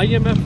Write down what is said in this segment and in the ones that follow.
IMF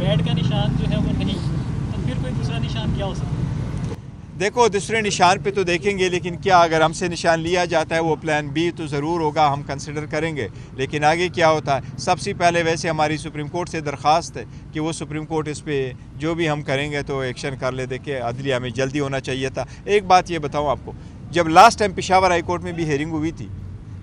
bat کا نشان جو ہے وہ نہیں، تو پھر کوئی دوسرا نشان کیا ہو سکتا ہے؟ دیکھو دوسرے نشان پہ تو دیکھیں گے، لیکن کیا اگر ہم سے نشان لیا جاتا ہے وہ پلان بی تو ضرور ہوگا، ہم کنسیڈر کریں گے، لیکن آگے کیا ہوتا ہے؟ سب سے پہلے ویسے ہماری سپریم کورٹ سے درخواست ہے کہ وہ سپریم کورٹ اس پہ جو بھی ہم کریں گے تو ایکشن کر لے، دیکھیں عدلیہ میں جلدی ہونا چاہیے تھا۔ ایک بات یہ بتاؤں آپ کو، جب last time Peshawar high court میں بھی ہیئرنگ ہوئی تھی،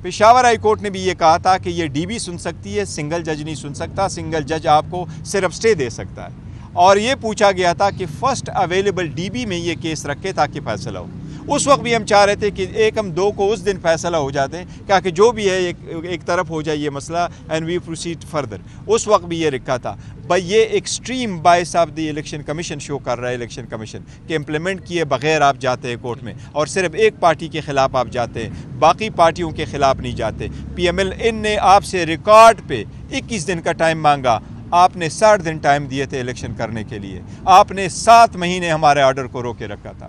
پشاور ہائی کورٹ نے بھی یہ کہا تھا کہ یہ ڈی بی سن سکتی ہے، سنگل جج نہیں سن سکتا، سنگل جج آپ کو صرف سٹے دے سکتا ہے، اور یہ پوچھا گیا تھا کہ فرسٹ اویلیبل ڈی بی میں یہ کیس رکھے تاکہ فیصلہ ہو۔ اس وقت بھی ہم چاہ رہے تھے کہ 1-2 کو اس دن فیصلہ ہو جاتے ہیں کہ جو بھی ہے ایک طرف ہو جائے یہ مسئلہ، اینڈ وی پروسیڈ فردر۔ اس وقت بھی یہ رکھا تھا، بھائی یہ ایکسٹریم باعث of the Election Commission show کر رہا ہے، الیکشن کمیشن کہ امپلیمنٹ کیے بغیر آپ جاتے ہیں کورٹ میں، اور صرف ایک پارٹی کے خلاف آپ جاتے ہیں، باقی پارٹیوں کے خلاف نہیں جاتے۔ پی ایم ایل این نے آپ سے ریکارڈ پہ 21 دن کا ٹائم مانگا، آپ نے 60 دن ٹائم دیے تھے الیکشن کرنے کے لیے، آپ نے 7 مہینے ہمارے آرڈر کو روکے رکھا تھا۔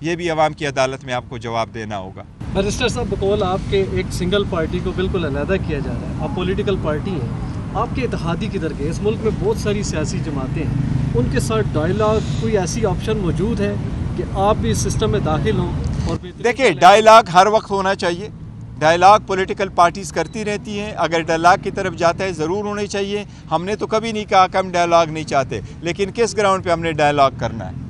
یہ بھی عوام کی عدالت میں آپ کو جواب دینا ہوگا۔ بیرسٹر صاحب، بقول آپ کے ایک سنگل پارٹی کو بالکل علیحدہ کیا جا رہا ہے، آپ پولیٹیکل پارٹی ہیں، آپ کے اتحادی کدھر گئے؟ اس ملک میں بہت ساری سیاسی جماعتیں ہیں، ان کے ساتھ ڈائیلاگ کوئی ایسی آپشن موجود ہے کہ آپ بھی اس سسٹم میں داخل ہوں؟ اور دیکھیں ڈائیلاگ ہر وقت ہونا چاہیے، ڈائیلاگ پولیٹیکل پارٹیز کرتی رہتی ہیں، اگر ڈائیلاگ کی طرف جاتا ہے ضرور ہونے چاہیے۔ ہم نے تو کبھی نہیں کہا کہ ہم ڈائیلاگ نہیں چاہتے، لیکن کس گراؤنڈ پہ ہم نے ڈائیلاگ کرنا ہے؟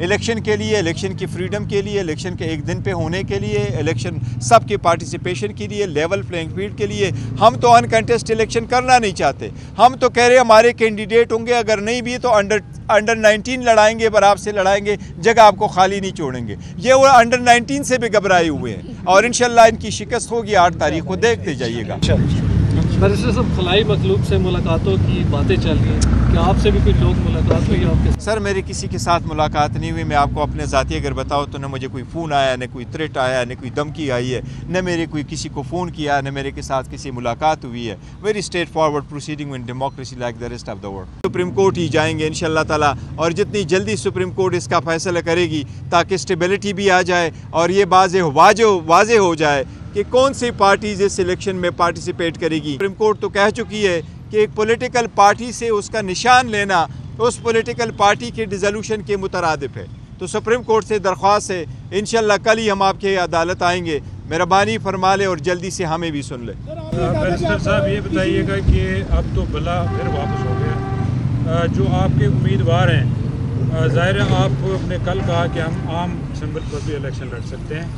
الیکشن کے لیے، الیکشن کی فریڈم کے لیے، الیکشن کے ایک دن پہ ہونے کے لیے، الیکشن سب کے پارٹیسپیشن کے لیے، لیول پلینگ فیلڈ کے لیے۔ ہم تو انکنٹیسٹ الیکشن کرنا نہیں چاہتے، ہم تو کہہ رہے ہمارے کینڈیڈیٹ ہوں گے، اگر نہیں بھی تو انڈر 19 لڑائیں گے، براب سے لڑائیں گے، جگہ آپ کو خالی نہیں چھوڑیں گے۔ یہ وہ انڈر 19 سے بھی گھبرائے ہوئے ہیں، اور انشاءاللہ ان کی شکست ہوگی 8 تاریخ کو، دیکھتے جائیے گا۔ بیرسٹر صاحب، خلائی مخلوق سے ملاقاتوں کی باتیں چل رہی ہیں، کیا آپ سے بھی کوئی لوگ ملاقات ہوئی آپ کے؟ سر میری کسی کے ساتھ ملاقات نہیں ہوئی، میں آپ کو اپنے ذاتی اگر بتاؤ تو نہ مجھے کوئی فون آیا، نہ کوئی تھریٹ آیا، نہ کوئی دھمکی آئی ہے، نہ میرے کوئی کسی کو فون کیا، نہ میرے کے ساتھ کسی ملاقات ہوئی ہے۔ Very straight forward proceeding in democracy like the rest of the world. Supreme Court ہی جائیں گے انشاءاللہ تعالیٰ، اور جتنی جلدی سپریم کورٹ اس کا فیصلہ کرے گی تاکہ اسٹیبلٹی بھی آ جائے، اور یہ واضح ہو جائے کہ کون سی پارٹیز اس الیکشن میں پارٹیسپیٹ کرے گی۔ سپریم کورٹ تو کہہ چکی ہے کہ ایک پولیٹیکل پارٹی سے اس کا نشان لینا اس پولیٹیکل پارٹی کے ڈیزولوشن کے مترادف ہے، تو سپریم کورٹ سے درخواست ہے انشاءاللہ کل ہی ہم آپ کے عدالت آئیں گے، مہربانی فرما لے اور جلدی سے ہمیں بھی سن لے۔ بیرسٹر صاحب یہ بتائیے گا کہ اب تو بلا پھر واپس ہو گیا، جو آپ کے امیدوار ہیں، ظاہر ہے آپ نے کل کہا کہ ہم عام اسمبل پر بھی الیکشن لڑ سکتے ہیں،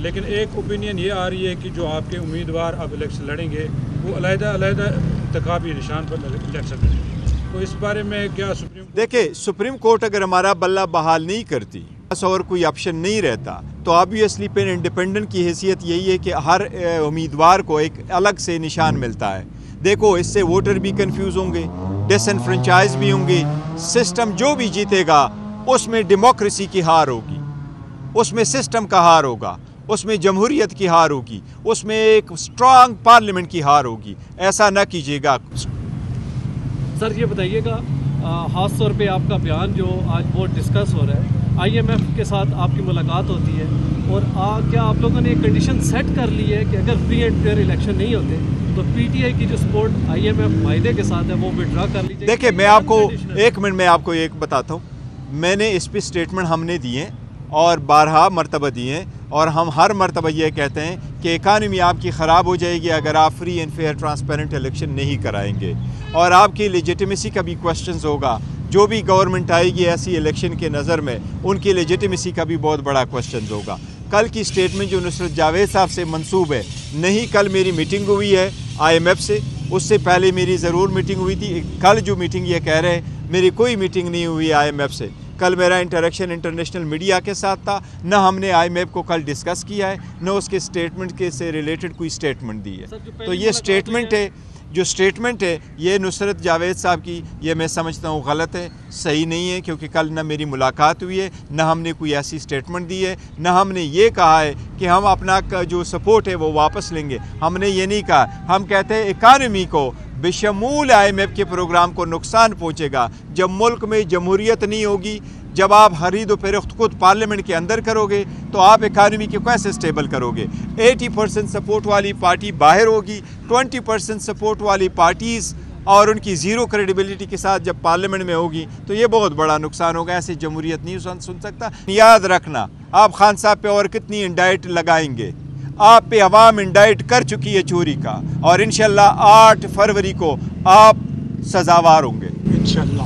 لیکن ایک اوپینین یہ آ رہی ہے کہ جو آپ کے امیدوار اب الیکشن لڑیں گے وہ علیحدہ انتخابی نشان پر الیکشن لڑیں گے، تو اس بارے میں کیا دیکھیں سپریم کورٹ اگر ہمارا بلہ بحال نہیں کرتی اور کوئی آپشن نہیں رہتا تو آبویسلی پھر انڈیپینڈنٹ کی حیثیت یہی ہے کہ ہر امیدوار کو ایک الگ سے نشان ملتا ہے۔ دیکھو اس سے ووٹر بھی کنفیوز ہوں گے، ڈس انفرنچائز بھی ہوں گے، سسٹم جو بھی جیتے گا اس میں ڈیموکریسی کی ہار ہوگی، اس میں سسٹم کا ہار ہوگا، اس میں جمہوریت کی ہار ہوگی، اس میں ایک اسٹرانگ پارلیمنٹ کی ہار ہوگی۔ ایسا نہ کیجیے گا۔ سر یہ بتائیے گا، خاص طور پہ آپ کا بیان جو آج بہت ڈسکس ہو رہا ہے، آئی ایم ایف کے ساتھ آپ کی ملاقات ہوتی ہے، اور کیا آپ لوگوں نے ایک کنڈیشن سیٹ کر لی ہے کہ اگر فری اینڈ فیئر الیکشن نہیں ہوتے تو پی ٹی آئی کی جو سپورٹ آئی ایم ایف معاہدے کے ساتھ ہے وہ وڈرا کر لیجیے؟ دیکھیں میں آپ کو ایک منٹ میں آپ کو ایک بتاتا ہوں، میں نے اس پہ اسٹیٹمنٹ ہم نے دیے اور 12 مرتبہ دیے، اور ہم ہر مرتبہ یہ کہتے ہیں کہ اکانومی آپ کی خراب ہو جائے گی اگر آپ free and fair transparent election نہیں کرائیں گے، اور آپ کی لیجیٹیمیسی کا بھی کوسچنز ہوگا۔ جو بھی گورنمنٹ آئے گی ایسی الیکشن کے نظر میں ان کی لیجیٹیمیسی کا بھی بہت بڑا کوسچنز ہوگا۔ کل کی اسٹیٹمنٹ جو نصرت جاوید صاحب سے منسوب ہے، نہیں کل میری میٹنگ ہوئی ہے آئی ایم ایف سے، اس سے پہلے میری ضرور میٹنگ ہوئی تھی۔ کل جو میٹنگ یہ کہہ رہے ہیں میری کوئی میٹنگ نہیں ہوئی آئی ایم ایف سے، کل میرا انٹریکشن انٹرنیشنل میڈیا کے ساتھ تھا، نہ ہم نے آئی ایم ایف کو کل ڈسکس کیا ہے، نہ اس کے اسٹیٹمنٹ کے سے ریلیٹڈ کوئی اسٹیٹمنٹ دی ہے۔ تو یہ اسٹیٹمنٹ ہے، جو اسٹیٹمنٹ ہے یہ نصرت جاوید صاحب کی، یہ میں سمجھتا ہوں غلط ہے، صحیح نہیں ہے، کیونکہ کل نہ میری ملاقات ہوئی ہے، نہ ہم نے کوئی ایسی اسٹیٹمنٹ دی ہے، نہ ہم نے یہ کہا ہے کہ ہم اپنا جو سپورٹ ہے وہ واپس لیں گے، ہم نے یہ نہیں کہا۔ ہم کہتے ہیں اکانومی کو بشمول آئی ایم ایف کے پروگرام کو نقصان پہنچے گا جب ملک میں جمہوریت نہیں ہوگی، جب آپ خرید و فروخت خود پارلیمنٹ کے اندر کرو گے تو آپ اکانومی کو کیسے سٹیبل کرو گے؟ 80% سپورٹ والی پارٹی باہر ہوگی، 20% سپورٹ والی پارٹیز اور ان کی زیرو کریڈیبلٹی کے ساتھ جب پارلیمنٹ میں ہوگی تو یہ بہت بڑا نقصان ہوگا. ایسے جمہوریت نہیں سن سکتا. یاد رکھنا آپ خان صاحب پہ اور کتنی انڈائٹ لگائیں گے, آپ پہ عوام انڈائٹ کر چکی ہے چوری کا, اور انشاءاللہ 8 فروری کو آپ سزاوار ہوں گے انشاءاللہ.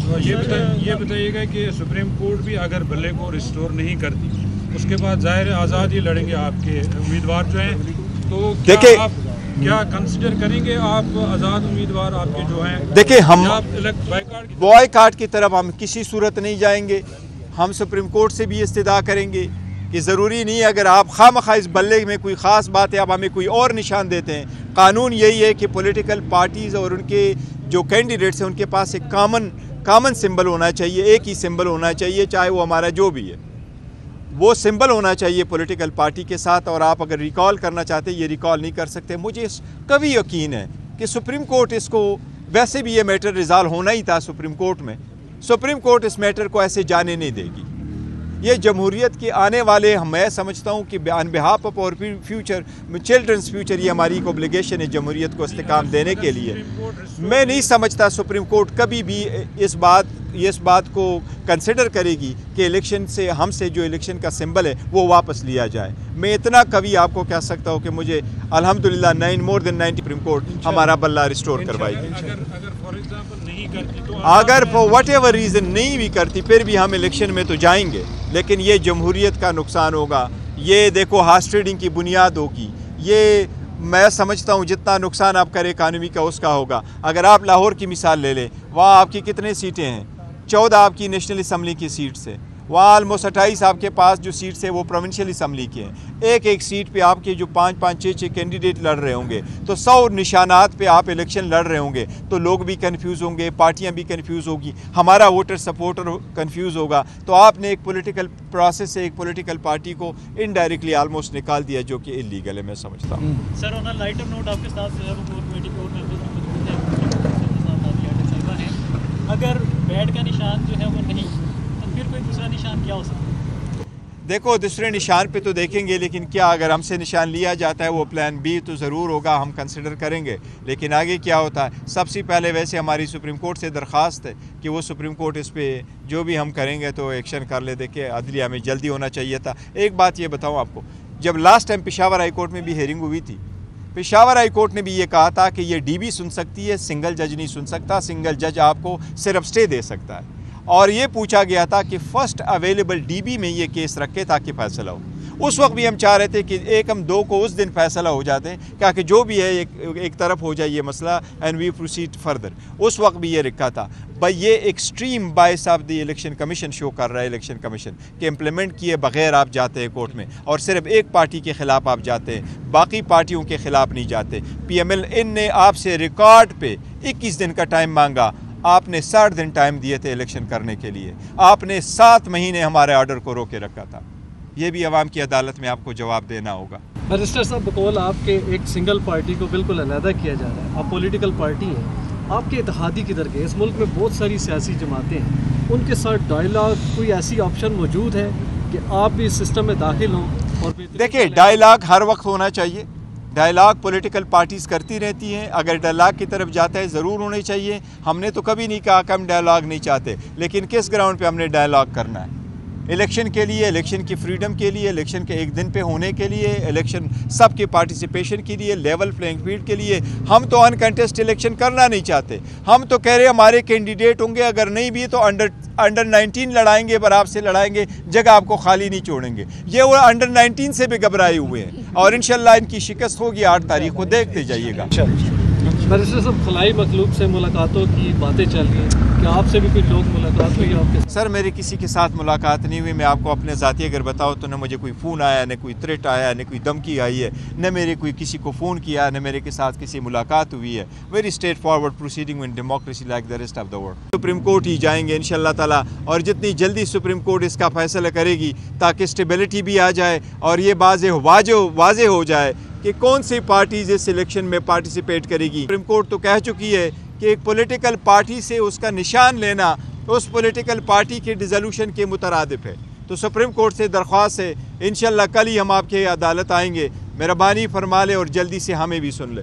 یہ بتائیے گا کہ سپریم کورٹ بھی اگر بلے کو ریسٹور نہیں کرتی اس کے بعد ظاہر آزاد ہی لڑیں گے آپ کے امیدوار جو ہیں, تو دیکھیں آپ کیا کنسیڈر کریں گے آپ آزاد امیدوار آپ کے جو ہیں؟ دیکھیں ہم بوائے کاٹ کی طرف ہم کسی صورت نہیں جائیں گے. ہم سپریم کورٹ سے بھی استدعا کریں گے کہ ضروری نہیں اگر آپ خواہ اس بلے میں کوئی خاص بات ہے آپ ہمیں کوئی اور نشان دیتے ہیں. قانون یہی ہے کہ پولیٹیکل پارٹیز اور ان کے جو کینڈیڈیٹس ہیں ان کے پاس ایک کامن سمبل ہونا چاہیے, ایک ہی سمبل ہونا چاہیے, چاہے وہ ہمارا جو بھی ہے وہ سمبل ہونا چاہیے پولیٹیکل پارٹی کے ساتھ. اور آپ اگر ریکال کرنا چاہتے یہ ریکال نہیں کر سکتے. مجھے کبھی یقین ہے کہ سپریم کورٹ اس کو, ویسے بھی یہ میٹر ریزالو ہونا ہی تھا سپریم کورٹ میں, سپریم کورٹ اس میٹر کو ایسے جانے نہیں دے گی. یہ جمہوریت کے آنے والے, میں سمجھتا ہوں کہ آن بہاف آف اور فیوچر, چلڈرنس فیوچر, یہ ہماری ایک اوبلیگیشن ہے جمہوریت کو استحکام دینے کے لیے. میں نہیں سمجھتا سپریم کورٹ کبھی بھی اس بات کو کنسیڈر کرے گی کہ الیکشن سے ہم سے جو الیکشن کا سمبل ہے وہ واپس لیا جائے. میں اتنا کبھی آپ کو کہہ سکتا ہوں کہ مجھے الحمدللہ مور دین 90 سپریم کورٹ ہمارا بلہ ریسٹور کروائے گی. اگر فار واٹ ایور ریزن نہیں بھی کرتی پھر بھی ہم الیکشن میں تو جائیں گے, لیکن یہ جمہوریت کا نقصان ہوگا. یہ دیکھو ہارس ٹریڈنگ کی بنیاد ہوگی. یہ میں سمجھتا ہوں جتنا نقصان آپ کرے اکانومی کا اس کا ہوگا. اگر آپ لاہور کی مثال لے لیں, وہاں آپ کی کتنے سیٹیں ہیں؟ 14 آپ کی نیشنل اسمبلی کی سیٹس ہیں. وہاں آلموسٹ 28 آپ کے پاس جو سیٹس ہیں وہ پروونشل اسمبلی کی ہیں. ایک سیٹ پہ آپ کے جو 5 6 کینڈیڈیٹ لڑ رہے ہوں گے تو 100 نشانات پہ آپ الیکشن لڑ رہے ہوں گے تو لوگ بھی کنفیوز ہوں گے, پارٹیاں بھی کنفیوز ہوگی, ہمارا ووٹر سپورٹر کنفیوز ہوگا. تو آپ نے ایک پولیٹیکل پروسیس سے ایک پولیٹیکل پارٹی کو انڈائریکٹلی آلموسٹ نکال دیا جو کہ انلیگل ہے, میں سمجھتا ہوں. سر آن لائٹر نوٹ آپ کے ساتھ جو ہے وہ کمیٹی کے اور اگر بیٹ کا نشان جو ہے وہ نہیں تو پھر کوئی دوسرا نشان کیا ہو سکتا ہے؟ دیکھو دوسرے نشان پہ تو دیکھیں گے, لیکن کیا اگر ہم سے نشان لیا جاتا ہے وہ پلان بی تو ضرور ہوگا, ہم کنسیڈر کریں گے. لیکن آگے کیا ہوتا ہے, سب سے پہلے ویسے ہماری سپریم کورٹ سے درخواست ہے کہ وہ سپریم کورٹ اس پہ جو بھی ہم کریں گے تو ایکشن کر لے. دیکھیں عدلیہ میں جلدی ہونا چاہیے تھا. ایک بات یہ بتاؤں آپ کو, جب last time Peshawar high court میں بھی ہیئرنگ ہوئی تھی, پشاور ہائی کورٹ نے بھی یہ کہا تھا کہ یہ ڈی بی سن سکتی ہے, سنگل جج نہیں سن سکتا. سنگل جج آپ کو صرف سٹے دے سکتا ہے. اور یہ پوچھا گیا تھا کہ فرسٹ اویلیبل ڈی بی میں یہ کیس رکھے تاکہ فیصلہ ہو. اس وقت بھی ہم چاہ رہے تھے کہ 1-2 کو اس دن فیصلہ ہو جاتے ہیں کہ جو بھی ہے ایک طرف ہو جائے یہ مسئلہ اینڈ وی پروسیڈ فردر. اس وقت بھی یہ رکھا تھا. بھائی یہ extreme bias of the Election Commission show کر رہا ہے الیکشن کمیشن کہ امپلیمنٹ کیے بغیر آپ جاتے ہیں کورٹ میں اور صرف ایک پارٹی کے خلاف آپ جاتے ہیں, باقی پارٹیوں کے خلاف نہیں جاتے. پی ایم ایل این نے آپ سے ریکارڈ پہ 21 دن کا ٹائم مانگا, آپ نے 60 دن ٹائم دیے تھے الیکشن کرنے کے لیے, آپ نے 7 مہینے ہمارے آرڈر کو روکے رکھا تھا. یہ بھی عوام کی عدالت میں آپ کو جواب دینا ہوگا. بیرسٹر صاحب بقول آپ کے ایک سنگل پارٹی کو بالکل علیحدہ کیا جا رہا ہے, آپ پولیٹیکل پارٹی ہیں, آپ کے اتحادی کی درگاہ اس ملک میں بہت ساری سیاسی جماعتیں ہیں, ان کے ساتھ ڈائیلاگ کوئی ایسی آپشن موجود ہے کہ آپ بھی اس سسٹم میں داخل ہوں؟ اور دیکھیں ڈائیلاگ ہر وقت ہونا چاہیے. ڈائیلاگ پولیٹیکل پارٹیز کرتی رہتی ہیں. اگر ڈائیلاگ کی طرف جاتا ہے ضرور ہونے چاہیے. ہم نے تو کبھی نہیں کہا کہ ہم ڈائیلاگ نہیں چاہتے, لیکن کس گراؤنڈ پہ ہم نے ڈائیلاگ کرنا ہے؟ الیکشن کے لیے, الیکشن کی فریڈم کے لیے, الیکشن کے ایک دن پہ ہونے کے لیے, الیکشن سب کے پارٹیسپیشن کے لیے, لیول پلینگ فیلڈ کے لیے. ہم تو انکنٹیسٹ الیکشن کرنا نہیں چاہتے. ہم تو کہہ رہے ہمارے کینڈیڈیٹ ہوں گے, اگر نہیں بھی تو انڈر 19 لڑائیں گے, براب سے لڑائیں گے, جگہ آپ کو خالی نہیں چھوڑیں گے. یہ وہ انڈر 19 سے بھی گھبرائے ہوئے ہیں اور انشاءاللہ ان کی شکست ہوگی 8 تاریخ کو, دیکھتے جائیے گا. بیرسٹر صاحب خلائی مخلوق سے ملاقاتوں کی باتیں چل رہی ہیں, کیا آپ سے بھی کوئی لوگ ملاقات ہوئی آپ کے؟ سر میری کسی کے ساتھ ملاقات نہیں ہوئی. میں آپ کو اپنے ذاتی اگر بتاؤ تو نہ مجھے کوئی فون آیا, نہ کوئی تھریٹ آیا, نہ کوئی دھمکی آئی ہے, نہ میرے کوئی کسی کو فون کیا, نہ میرے کے ساتھ کسی ملاقات ہوئی ہے. Very straight forward proceeding in democracy like the rest of the world. Supreme Court ہی جائیں گے انشاءاللہ تعالیٰ, اور جتنی جلدی سپریم کورٹ اس کا فیصلہ کرے گی تاکہ اسٹیبلٹی بھی آ جائے اور یہ واضح ہو جائے کہ کون سی پارٹیز اس الیکشن میں پارٹیسپیٹ کرے گی. سپریم کورٹ تو کہہ چکی ہے کہ ایک پولیٹیکل پارٹی سے اس کا نشان لینا اس پولیٹیکل پارٹی کے ڈیزولوشن کے مترادف ہے. تو سپریم کورٹ سے درخواست ہے انشاءاللہ کل ہی ہم آپ کے عدالت آئیں گے, مہربانی فرما لے اور جلدی سے ہمیں بھی سن لے.